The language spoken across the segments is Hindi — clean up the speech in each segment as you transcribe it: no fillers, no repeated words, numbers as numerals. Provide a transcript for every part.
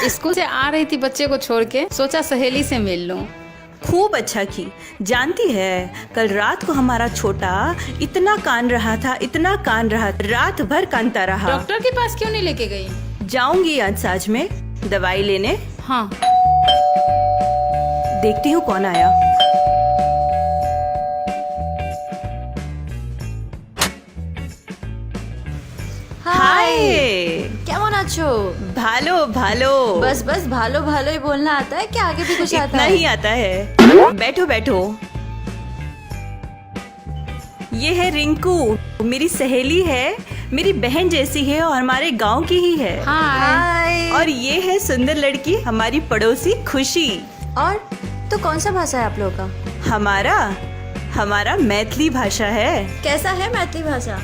स्कूल से आ रही थी बच्चे को छोड़ के, सोचा सहेली से मिल लूं। खूब अच्छा की। जानती है कल रात को हमारा छोटा इतना कान रहा था, इतना कान रहा, रात भर कानता रहा। डॉक्टर के पास क्यों नहीं लेके गई? जाऊंगी आज साँझ में दवाई लेने। हाँ। देखती हूँ कौन आया। হাই, हाय, কেমন আছো? भालो भालो। बस बस भालो भालो ही बोलना आता है, क्या आगे भी कुछ आता इतना है? ही आता है। बैठो बैठो। ये है रिंकू, मेरी सहेली है, मेरी बहन जैसी है और हमारे गांव की ही है। हाँ। हाय। और ये है सुंदर लड़की, हमारी पड़ोसी खुशी। और तो कौन सा भाषा है आप लोगों का? हमारा मैथिली भाषा है। कैसा है मैथिली भाषा?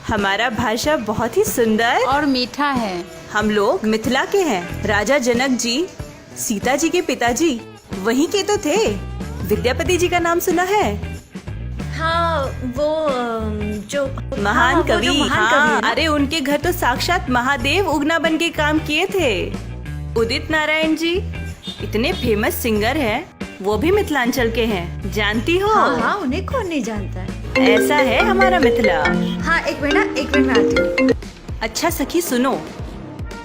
हमारा भाषा बहुत ही सुंदर और मीठा है। हम लोग मिथिला के हैं। राजा जनक जी, सीता जी के पिताजी वहीं के तो थे। विद्यापति जी का नाम सुना है? हाँ, वो जो महान हाँ, वो कवि। जो महान हाँ, कवि है ना? अरे उनके घर तो साक्षात महादेव उगना बन के काम किए थे। उदित नारायण जी इतने फेमस सिंगर हैं, वो भी मिथिलांचल के हैं, जानती हो? हाँ हाँ, उन्हें कौन नहीं जानता है। ऐसा है हमारा मिथिला। हाँ, एक मिनट में आती हूँ। अच्छा सखी सुनो,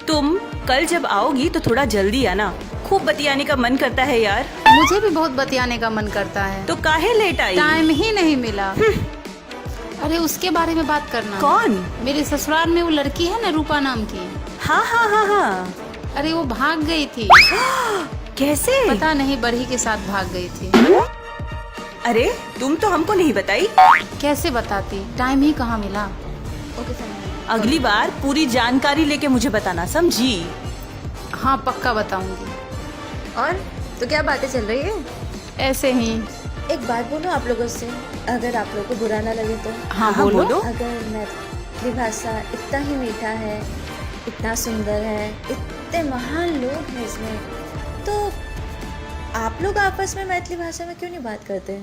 तुम कल जब आओगी तो थोड़ा जल्दी आना, खूब बतियाने का मन करता है यार। मुझे भी बहुत बतियाने का मन करता है, तो काहे लेट आई? टाइम ही नहीं मिला। अरे उसके बारे में बात करना। कौन? मेरे ससुराल में वो लड़की है ना, रूपा नाम की। हाँ हाँ हाँ हाँ। अरे वो भाग गई थी। कैसे? पता नहीं, बढ़ी के साथ भाग गई थी। अरे तुम तो हमको नहीं बताई। कैसे बताती, टाइम ही कहाँ मिला। ओके समझ। अगली बार पूरी जानकारी लेके मुझे बताना, समझी? हाँ पक्का बताऊंगी। और तो क्या बातें चल रही है? ऐसे ही। एक बात बोलो आप लोगों से, अगर आप लोगों को बुरा ना लगे तो। हाँ बोलो। अगर मैथिली भाषा इतना ही मीठा है, इतना सुंदर है, इतने महान लोग हैं इसमें, तो आप लोग आपस में मैथिली भाषा में क्यों नहीं बात करते?